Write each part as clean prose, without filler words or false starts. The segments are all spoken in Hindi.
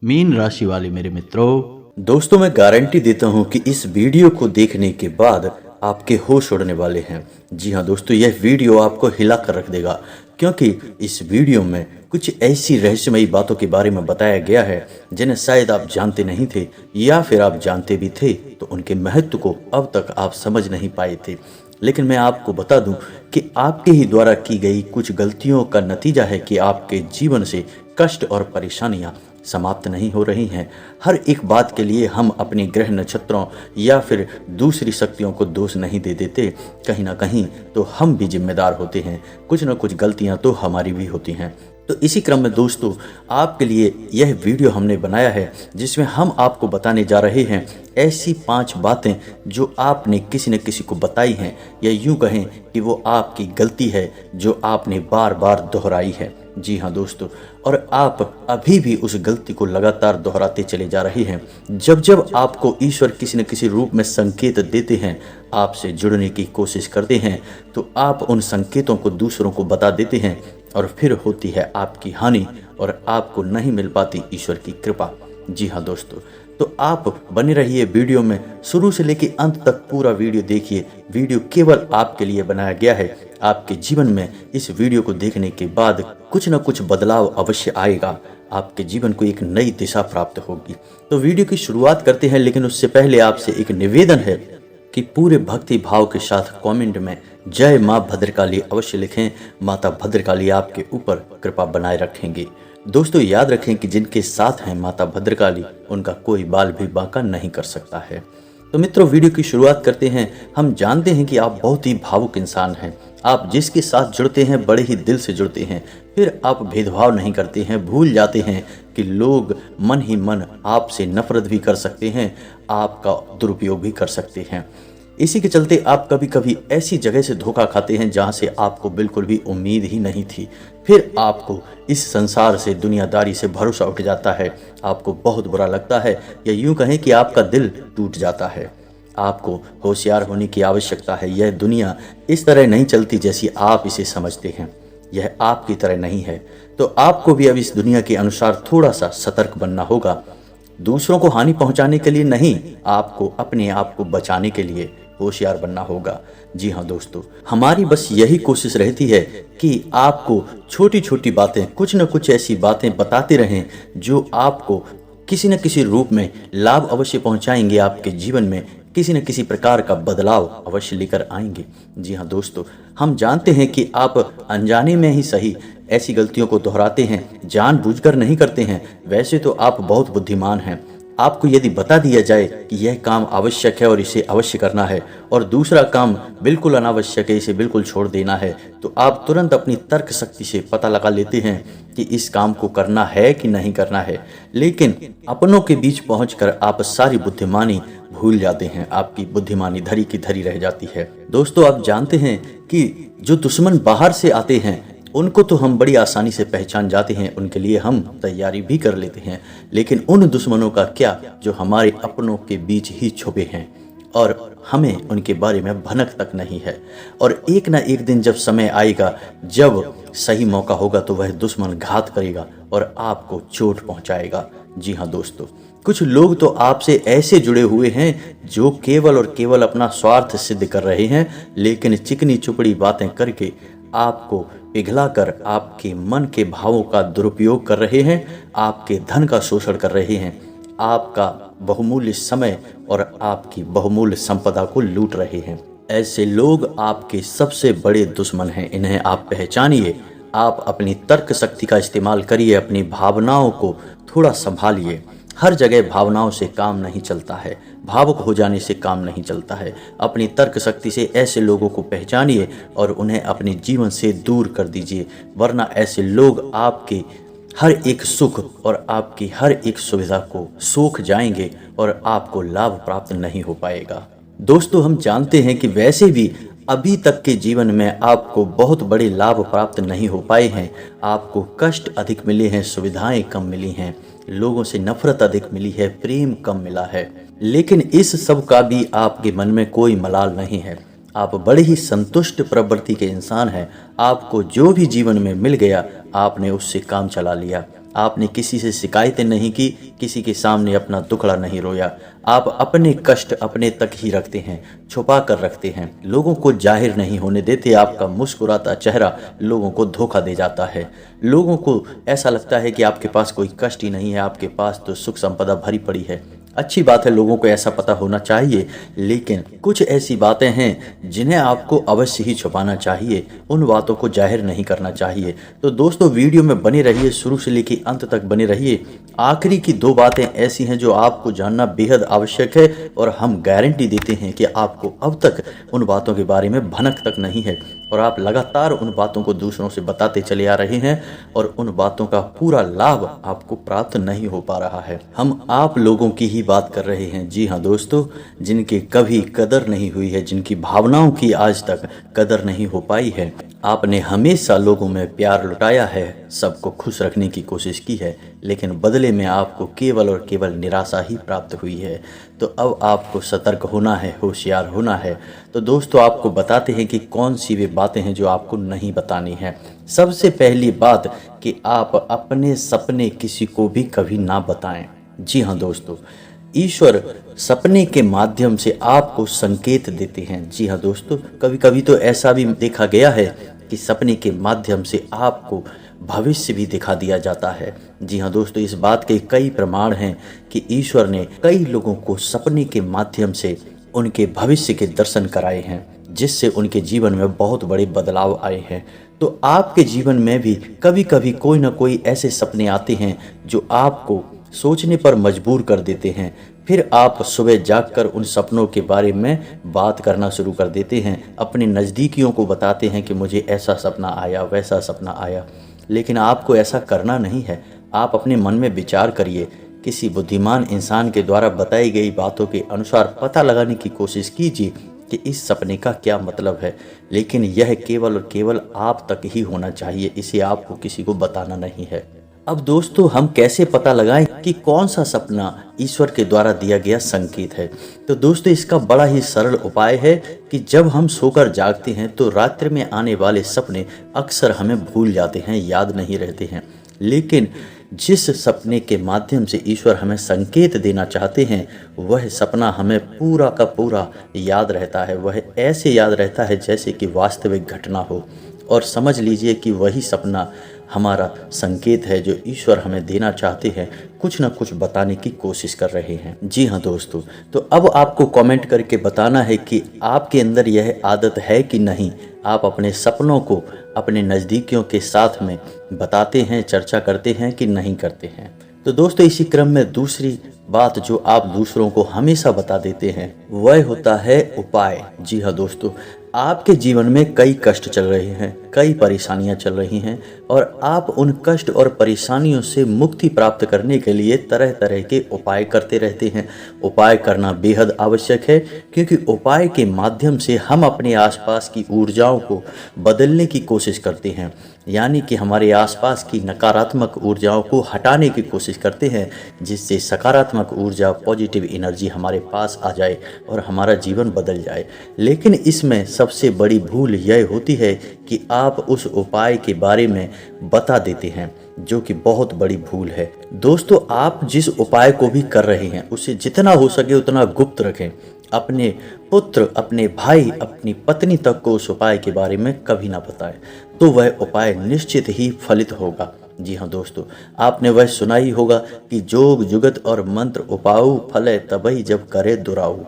मीन राशि वाले मेरे मित्रों, दोस्तों, मैं गारंटी देता हूं कि इस वीडियो को देखने के बाद आपके होश उड़ने वाले हैं। जी हाँ दोस्तों, यह वीडियो आपको हिला कर रख देगा, क्योंकि इस वीडियो में कुछ ऐसी रहस्यमयी बातों के बारे में बताया गया है जिन्हें शायद आप जानते नहीं थे, या फिर आप जानते भी थे तो उनके महत्व को अब तक आप समझ नहीं पाए थे। लेकिन मैं आपको बता दूं कि आपके ही द्वारा की गई कुछ गलतियों का नतीजा है कि आपके जीवन से कष्ट और परेशानियां समाप्त नहीं हो रही हैं। हर एक बात के लिए हम अपने ग्रह नक्षत्रों या फिर दूसरी शक्तियों को दोष नहीं दे देते। कहीं ना कहीं तो हम भी जिम्मेदार होते हैं, कुछ ना कुछ गलतियां तो हमारी भी होती हैं। तो इसी क्रम में दोस्तों, आपके लिए यह वीडियो हमने बनाया है जिसमें हम आपको बताने जा रहे हैं ऐसी 5 बातें जो आपने किसी न किसी को बताई हैं, या यूं कहें कि वो आपकी गलती है जो आपने बार बार दोहराई है। जी हाँ दोस्तों, और आप अभी भी उस गलती को लगातार दोहराते चले जा रहे हैं। जब जब आपको ईश्वर किसी न किसी रूप में संकेत देते हैं, आपसे जुड़ने की कोशिश करते हैं, तो आप उन संकेतों को दूसरों को बता देते हैं और फिर होती है आपकी हानि और आपको नहीं मिल पाती ईश्वर की कृपा। जी हाँ दोस्तों, तो आप बने रहिए वीडियो में, शुरू से लेकर अंत तक पूरा वीडियो देखिए। वीडियो केवल आपके लिए बनाया गया है। आपके जीवन में इस वीडियो को देखने के बाद कुछ न कुछ बदलाव अवश्य आएगा। आपके जीवन को एक नई दिशा प्राप्त होगी। तो वीडियो की शुरुआत करते हैं, लेकिन उससे पहले आपसे एक निवेदन है कि पूरे भक्ति भाव के साथ कमेंट में जय माँ भद्रकाली अवश्य लिखें। माता भद्रकाली आपके ऊपर कृपा बनाए रखेंगे। दोस्तों, याद रखें कि जिनके साथ हैं माता भद्रकाली, उनका कोई बाल भी बांका नहीं कर सकता है। तो मित्रों, वीडियो की शुरुआत करते हैं। हम जानते हैं कि आप बहुत ही भावुक इंसान हैं। आप जिसके साथ जुड़ते हैं बड़े ही दिल से जुड़ते हैं, फिर आप भेदभाव नहीं करते हैं। भूल जाते हैं कि लोग मन ही मन आपसे नफरत भी कर सकते हैं, आपका दुरुपयोग भी कर सकते हैं। इसी के चलते आप कभी कभी ऐसी जगह से धोखा खाते हैं जहां से आपको बिल्कुल भी उम्मीद ही नहीं थी। फिर आपको इस संसार से, दुनियादारी से भरोसा उठ जाता है। आपको बहुत बुरा लगता है, या यूं कहें कि आपका दिल टूट जाता है। आपको होशियार होने की आवश्यकता है। यह दुनिया इस तरह नहीं चलती जैसी आप इसे समझते हैं। यह आपकी तरह नहीं है। तो आपको भी अब इस दुनिया के अनुसार थोड़ा सा सतर्क बनना होगा। दूसरों को हानि पहुंचाने के लिए नहीं, आपको अपने आप को बचाने के लिए होशियार बनना होगा। जी हाँ दोस्तों, हमारी बस यही कोशिश रहती है कि आपको छोटी छोटी बातें, कुछ न कुछ ऐसी बातें बताते रहें जो आपको किसी न किसी रूप में लाभ अवश्य पहुंचाएंगे। आपके जीवन में किसी न किसी प्रकार का बदलाव अवश्य लेकर आएंगे। जी हाँ दोस्तों, हम जानते हैं कि आप अनजाने में ही सही ऐसी गलतियों को दोहराते हैं, जानबूझकर नहीं करते हैं। वैसे तो आप बहुत बुद्धिमान हैं। आपको यदि बता दिया जाए कि यह काम आवश्यक है और इसे अवश्य करना है, और दूसरा काम बिल्कुल अनावश्यक है, इसे बिल्कुल छोड़ देना है, तो आप तुरंत अपनी तर्क शक्ति से पता लगा लेते हैं कि इस काम को करना है कि नहीं करना है। लेकिन अपनों के बीच पहुंचकर आप सारी बुद्धिमानी भूल जाते हैं। आपकी बुद्धिमानी धरी की धरी रह जाती है। दोस्तों, आप जानते हैं कि जो दुश्मन बाहर से आते हैं उनको तो हम बड़ी आसानी से पहचान जाते हैं, उनके लिए हम तैयारी भी कर लेते हैं। लेकिन उन दुश्मनों का क्या जो हमारे अपनों के बीच ही छुपे हैं और हमें उनके बारे में भनक तक नहीं है। और एक ना एक दिन जब समय आएगा, जब सही मौका होगा, तो वह दुश्मन घात करेगा और आपको चोट पहुंचाएगा। जी हाँ दोस्तों, कुछ लोग तो आपसे ऐसे जुड़े हुए हैं जो केवल और केवल अपना स्वार्थ सिद्ध कर रहे हैं, लेकिन चिकनी चुपड़ी बातें करके आपको पिघलाकर आपके मन के भावों का दुरुपयोग कर रहे हैं, आपके धन का शोषण कर रहे हैं, आपका बहुमूल्य समय और आपकी बहुमूल्य संपदा को लूट रहे हैं। ऐसे लोग आपके सबसे बड़े दुश्मन हैं। इन्हें आप पहचानिए। आप अपनी तर्क शक्ति का इस्तेमाल करिए, अपनी भावनाओं को थोड़ा संभालिए। हर जगह भावनाओं से काम नहीं चलता है, भावुक हो जाने से काम नहीं चलता है। अपनी तर्क शक्ति से ऐसे लोगों को पहचानिए और उन्हें अपने जीवन से दूर कर दीजिए, वरना ऐसे लोग आपके हर एक सुख और आपकी हर एक सुविधा को सोख जाएंगे और आपको लाभ प्राप्त नहीं हो पाएगा। दोस्तों, हम जानते हैं कि वैसे भी अभी तक के जीवन में आपको बहुत बड़े लाभ प्राप्त नहीं हो पाए हैं। आपको कष्ट अधिक मिले हैं, सुविधाएं कम मिली हैं, लोगों से नफरत अधिक मिली है, प्रेम कम मिला है। लेकिन इस सब का भी आपके मन में कोई मलाल नहीं है। आप बड़े ही संतुष्ट प्रवृत्ति के इंसान हैं। आपको जो भी जीवन में मिल गया, आपने उससे काम चला लिया। आपने किसी से शिकायतें नहीं की, किसी के सामने अपना दुखड़ा नहीं रोया। आप अपने कष्ट अपने तक ही रखते हैं, छुपा कर रखते हैं, लोगों को जाहिर नहीं होने देते। आपका मुस्कुराता चेहरा लोगों को धोखा दे जाता है। लोगों को ऐसा लगता है कि आपके पास कोई कष्ट ही नहीं है, आपके पास तो सुख संपदा भरी पड़ी है। अच्छी बात है, लोगों को ऐसा पता होना चाहिए, लेकिन कुछ ऐसी बातें हैं जिन्हें आपको अवश्य ही छुपाना चाहिए, उन बातों को जाहिर नहीं करना चाहिए। तो दोस्तों वीडियो में बने रहिए, शुरू से लेकर अंत तक बने रहिए। आखिरी की 2 बातें ऐसी हैं जो आपको जानना बेहद आवश्यक है और हम गारंटी देते हैं कि आपको अब तक उन बातों के बारे में भनक तक नहीं है और आप लगातार उन बातों को दूसरों से बताते चले आ रहे हैं और उन बातों का पूरा लाभ आपको प्राप्त नहीं हो पा रहा है। हम आप लोगों की ही बात कर रहे हैं, जी हाँ दोस्तों, जिनकी कभी कदर नहीं हुई है, जिनकी भावनाओं की आज तक कदर नहीं हो पाई है। आपने हमेशा लोगों में प्यार लुटाया है, सबको खुश रखने की कोशिश की है, लेकिन बदले में आपको केवल और केवल निराशा ही प्राप्त हुई है। तो अब आपको सतर्क होना है, होशियार होना है। तो दोस्तों आपको बताते हैं कि कौन सी वे बातें हैं जो आपको नहीं बतानी है। सबसे पहली बात कि आप अपने सपने किसी को भी कभी ना बताएं। जी हाँ दोस्तों, ईश्वर सपने के माध्यम से आपको संकेत देते हैं। जी हाँ दोस्तों, कभी कभी तो ऐसा भी देखा गया है कि सपने के माध्यम से आपको भविष्य भी दिखा दिया जाता है। जी हाँ दोस्तों, इस बात के कई प्रमाण हैं कि ईश्वर ने कई लोगों को सपने के माध्यम से उनके भविष्य के दर्शन कराए हैं, जिससे उनके जीवन में बहुत बड़े बदलाव आए हैं। तो आपके जीवन में भी कभी कभी कोई ना कोई ऐसे सपने आते हैं जो आपको सोचने पर मजबूर कर देते हैं। फिर आप सुबह जागकर उन सपनों के बारे में बात करना शुरू कर देते हैं, अपने नज़दीकियों को बताते हैं कि मुझे ऐसा सपना आया, वैसा सपना आया। लेकिन आपको ऐसा करना नहीं है। आप अपने मन में विचार करिए, किसी बुद्धिमान इंसान के द्वारा बताई गई बातों के अनुसार पता लगाने की कोशिश कीजिए कि इस सपने का क्या मतलब है। लेकिन यह केवल और केवल आप तक ही होना चाहिए, इसे आपको किसी को बताना नहीं है। अब दोस्तों हम कैसे पता लगाएं कि कौन सा सपना ईश्वर के द्वारा दिया गया संकेत है। तो दोस्तों इसका बड़ा ही सरल उपाय है कि जब हम सोकर जागते हैं तो रात्रि में आने वाले सपने अक्सर हमें भूल जाते हैं, याद नहीं रहते हैं। लेकिन जिस सपने के माध्यम से ईश्वर हमें संकेत देना चाहते हैं वह सपना हमें पूरा का पूरा याद रहता है। वह ऐसे याद रहता है जैसे कि वास्तविक घटना हो, और समझ लीजिए कि वही सपना हमारा संकेत है जो ईश्वर हमें देना चाहते हैं, कुछ ना कुछ बताने की कोशिश कर रहे हैं। जी हाँ दोस्तों, तो अब आपको कमेंट करके बताना है कि आपके अंदर यह आदत है कि नहीं। आप अपने सपनों को अपने नज़दीकियों के साथ में बताते हैं, चर्चा करते हैं कि नहीं करते हैं। तो दोस्तों इसी क्रम में दूसरी बात जो आप दूसरों को हमेशा बता देते हैं वह होता है उपाय। जी हाँ दोस्तों, आपके जीवन में कई कष्ट चल रहे हैं, कई परेशानियां चल रही हैं और आप उन कष्ट और परेशानियों से मुक्ति प्राप्त करने के लिए तरह तरह के उपाय करते रहते हैं। उपाय करना बेहद आवश्यक है, क्योंकि उपाय के माध्यम से हम अपने आसपास की ऊर्जाओं को बदलने की कोशिश करते हैं, यानी कि हमारे आसपास की नकारात्मक ऊर्जाओं को हटाने की कोशिश करते हैं, जिससे सकारात्मक ऊर्जा, पॉजिटिव एनर्जी हमारे पास आ जाए और हमारा जीवन बदल जाए। लेकिन इसमें सबसे बड़ी भूल यह होती है कि आप उस उपाय के बारे में बता देते हैं, जो कि बहुत बड़ी भूल है। दोस्तों आप जिस उपाय को भी कर रहे हैं उसे जितना हो सके उतना गुप्त रखें। अपने पुत्र, अपने भाई, अपनी पत्नी तक को उस उपाय के बारे में कभी ना बताएं, तो वह उपाय निश्चित ही फलित होगा। जी हाँ दोस्तों, आपने वह सुना ही होगा कि जोग जुगत और मंत्र उपाऊ फले तबई जब करे दुराऊ,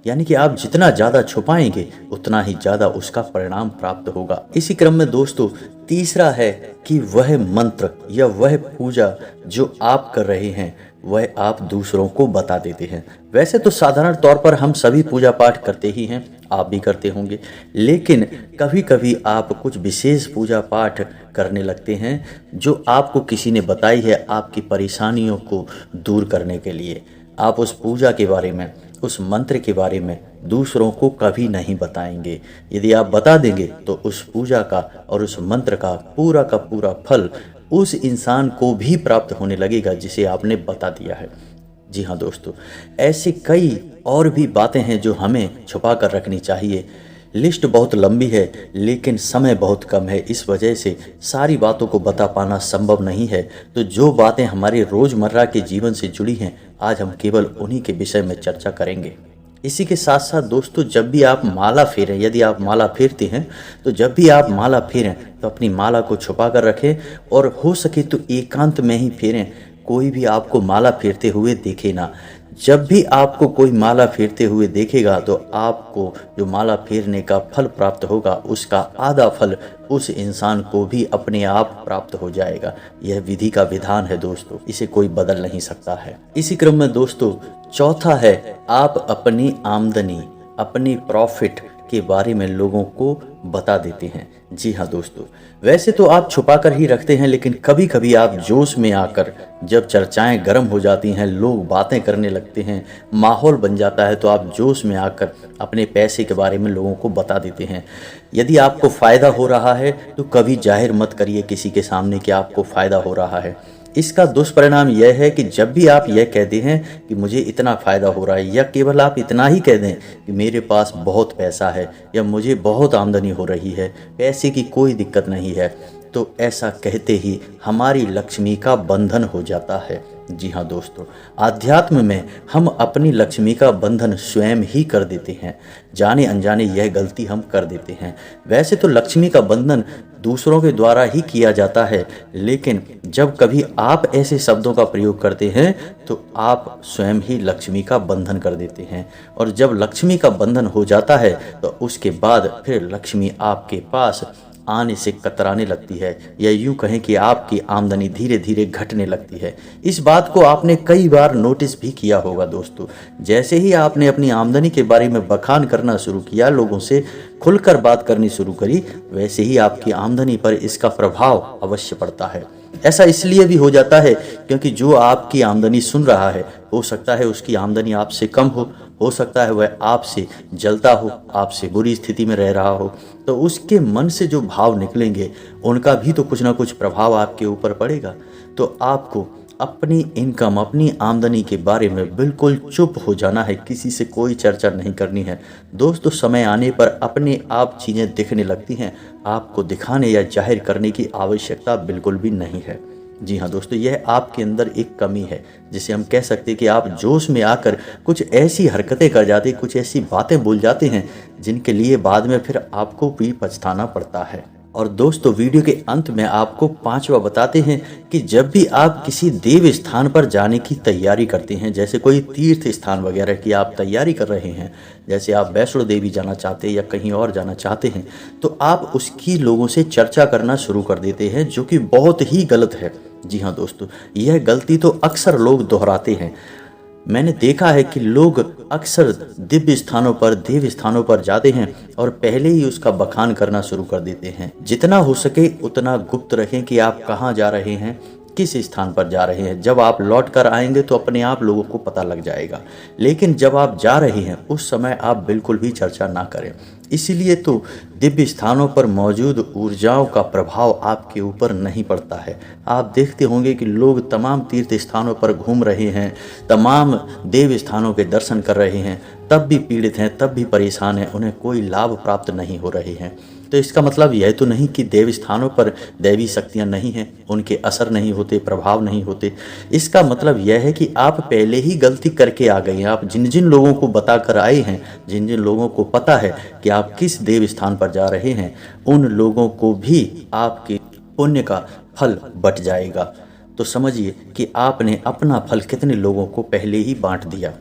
यानी कि आप जितना ज़्यादा छुपाएंगे उतना ही ज़्यादा उसका परिणाम प्राप्त होगा। इसी क्रम में दोस्तों तीसरा है कि वह मंत्र या वह पूजा जो आप कर रहे हैं वह आप दूसरों को बता देते हैं। वैसे तो साधारण तौर पर हम सभी पूजा पाठ करते ही हैं, आप भी करते होंगे, लेकिन कभी कभी आप कुछ विशेष पूजा पाठ करने लगते हैं जो आपको किसी ने बताई है आपकी परेशानियों को दूर करने के लिए। आप उस पूजा के बारे में, उस मंत्र के बारे में दूसरों को कभी नहीं बताएंगे। यदि आप बता देंगे तो उस पूजा का और उस मंत्र का पूरा फल उस इंसान को भी प्राप्त होने लगेगा जिसे आपने बता दिया है। जी हाँ दोस्तों, ऐसी कई और भी बातें हैं जो हमें छुपा कर रखनी चाहिए, लिस्ट बहुत लंबी है लेकिन समय बहुत कम है, इस वजह से सारी बातों को बता पाना संभव नहीं है। तो जो बातें हमारे रोज़मर्रा के जीवन से जुड़ी हैं, आज हम केवल उन्हीं के विषय में चर्चा करेंगे। इसी के साथ साथ दोस्तों, जब भी आप माला फेरें, यदि आप माला फेरते हैं तो जब भी आप माला फेरें तो अपनी माला को छुपा कर रखें और हो सके तो एकांत में ही फेरें। कोई भी आपको माला फेरते हुए देखे ना। जब भी आपको कोई माला फेरते हुए देखेगा तो आपको जो माला फेरने का फल प्राप्त होगा उसका आधा फल उस इंसान को भी अपने आप प्राप्त हो जाएगा। यह विधि का विधान है दोस्तों, इसे कोई बदल नहीं सकता है। इसी क्रम में दोस्तों, चौथा है, आप अपनी आमदनी, अपनी प्रॉफिट के बारे में लोगों को बता देते हैं। जी हाँ दोस्तों, वैसे तो आप छुपा कर ही रखते हैं, लेकिन कभी कभी आप जोश में आकर, जब चर्चाएं गर्म हो जाती हैं, लोग बातें करने लगते हैं, माहौल बन जाता है, तो आप जोश में आकर अपने पैसे के बारे में लोगों को बता देते हैं। यदि आपको फ़ायदा हो रहा है तो कभी जाहिर मत करिए किसी के सामने कि आपको फ़ायदा हो रहा है। इसका दुष्परिणाम यह है कि जब भी आप यह कहते हैं कि मुझे इतना फ़ायदा हो रहा है, या केवल आप इतना ही कह दें कि मेरे पास बहुत पैसा है या मुझे बहुत आमदनी हो रही है, पैसे की कोई दिक्कत नहीं है, तो ऐसा कहते ही हमारी लक्ष्मी का बंधन हो जाता है। जी हाँ दोस्तों, आध्यात्म में हम अपनी लक्ष्मी का बंधन स्वयं ही कर देते हैं। जाने अनजाने यह गलती हम कर देते हैं। वैसे तो लक्ष्मी का बंधन दूसरों के द्वारा ही किया जाता है, लेकिन जब कभी आप ऐसे शब्दों का प्रयोग करते हैं तो आप स्वयं ही लक्ष्मी का बंधन कर देते हैं। और जब लक्ष्मी का बंधन हो जाता है तो उसके बाद फिर लक्ष्मी आपके पास आने से कतराने लगती है, या यूं कहें कि आपकी आमदनी धीरे धीरे घटने लगती है। इस बात को आपने कई बार नोटिस भी किया होगा दोस्तों। जैसे ही आपने अपनी आमदनी के बारे में बखान करना शुरू किया, लोगों से खुलकर बात करनी शुरू करी, वैसे ही आपकी आमदनी पर इसका प्रभाव अवश्य पड़ता है। ऐसा इसलिए भी हो जाता है क्योंकि जो आपकी आमदनी सुन रहा है, हो सकता है उसकी आमदनी आपसे कम हो सकता है वह आपसे जलता हो, आपसे बुरी स्थिति में रह रहा हो, तो उसके मन से जो भाव निकलेंगे उनका भी तो कुछ ना कुछ प्रभाव आपके ऊपर पड़ेगा। तो आपको अपनी इनकम, अपनी आमदनी के बारे में बिल्कुल चुप हो जाना है, किसी से कोई चर्चा नहीं करनी है। दोस्तों, समय आने पर अपने आप चीज़ें दिखने लगती हैं, आपको दिखाने या जाहिर करने की आवश्यकता बिल्कुल भी नहीं है। जी हाँ दोस्तों, यह आपके अंदर एक कमी है, जिसे हम कह सकते हैं कि आप जोश में आकर कुछ ऐसी हरकतें कर जाते, कुछ ऐसी बातें बोल जाते हैं जिनके लिए बाद में फिर आपको भी पछताना पड़ता है। और दोस्तों, वीडियो के अंत में आपको पांचवा बताते हैं कि जब भी आप किसी देव स्थान पर जाने की तैयारी करते हैं, जैसे कोई तीर्थ स्थान वगैरह की आप तैयारी कर रहे हैं, जैसे आप वैष्णो देवी जाना चाहते हैं या कहीं और जाना चाहते हैं, तो आप उसकी लोगों से चर्चा करना शुरू कर देते हैं, जो कि बहुत ही गलत है। जी हाँ दोस्तों, यह गलती तो अक्सर लोग दोहराते हैं। मैंने देखा है कि लोग अक्सर दिव्य स्थानों पर, देव स्थानों पर जाते हैं और पहले ही उसका बखान करना शुरू कर देते हैं। जितना हो सके उतना गुप्त रखें कि आप कहाँ जा रहे हैं, किस स्थान पर जा रहे हैं। जब आप लौट कर आएंगे तो अपने आप लोगों को पता लग जाएगा, लेकिन जब आप जा रहे हैं उस समय आप बिल्कुल भी चर्चा ना करें। इसीलिए तो दिव्य स्थानों पर मौजूद ऊर्जाओं का प्रभाव आपके ऊपर नहीं पड़ता है। आप देखते होंगे कि लोग तमाम तीर्थ स्थानों पर घूम रहे हैं, तमाम देव स्थानों के दर्शन कर रहे हैं, तब भी पीड़ित हैं, तब भी परेशान हैं, उन्हें कोई लाभ प्राप्त नहीं हो रहे हैं। तो इसका मतलब यह तो नहीं कि देव स्थानों पर दैवी शक्तियां नहीं हैं, उनके असर नहीं होते, प्रभाव नहीं होते। इसका मतलब यह है कि आप पहले ही गलती करके आ गए हैं। आप जिन जिन लोगों को बता कर आए हैं, जिन जिन लोगों को पता है कि आप किस देव स्थान पर जा रहे हैं, उन लोगों को भी आपके पुण्य का फल बट जाएगा। तो समझिए कि आपने अपना फल कितने लोगों को पहले ही बांट दिया।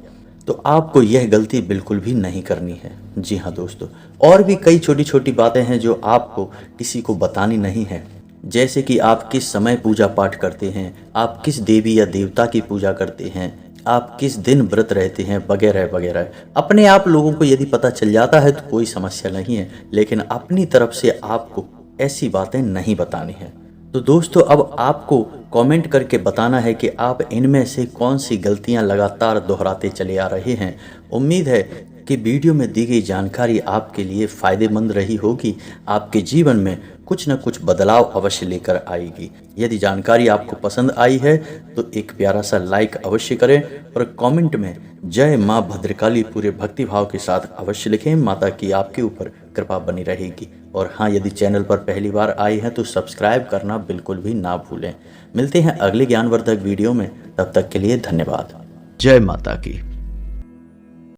तो आपको यह गलती बिल्कुल भी नहीं करनी है। जी हाँ दोस्तों, और भी कई छोटी छोटी बातें हैं जो आपको किसी को बतानी नहीं है, जैसे कि आप किस समय पूजा पाठ करते हैं, आप किस देवी या देवता की पूजा करते हैं, आप किस दिन व्रत रहते हैं, वगैरह वगैरह। अपने आप लोगों को यदि पता चल जाता है तो कोई समस्या नहीं है, लेकिन अपनी तरफ से आपको ऐसी बातें नहीं बतानी है। तो दोस्तों, अब आपको कमेंट करके बताना है कि आप इनमें से कौन सी गलतियां लगातार दोहराते चले आ रहे हैं। उम्मीद है कि वीडियो में दी गई जानकारी आपके लिए फ़ायदेमंद रही होगी, आपके जीवन में कुछ न कुछ बदलाव अवश्य लेकर आएगी। यदि जानकारी आपको पसंद आई है तो एक प्यारा सा लाइक अवश्य करें और कमेंट में जय माँ भद्रकाली पूरे भक्तिभाव के साथ अवश्य लिखें। माता की आपके ऊपर कृपा बनी रहेगी। और हाँ, यदि चैनल पर पहली बार आए हैं तो सब्सक्राइब करना बिल्कुल भी ना भूलें। मिलते हैं अगले ज्ञानवर्धक वीडियो में, तब तक के लिए धन्यवाद। जय माता की।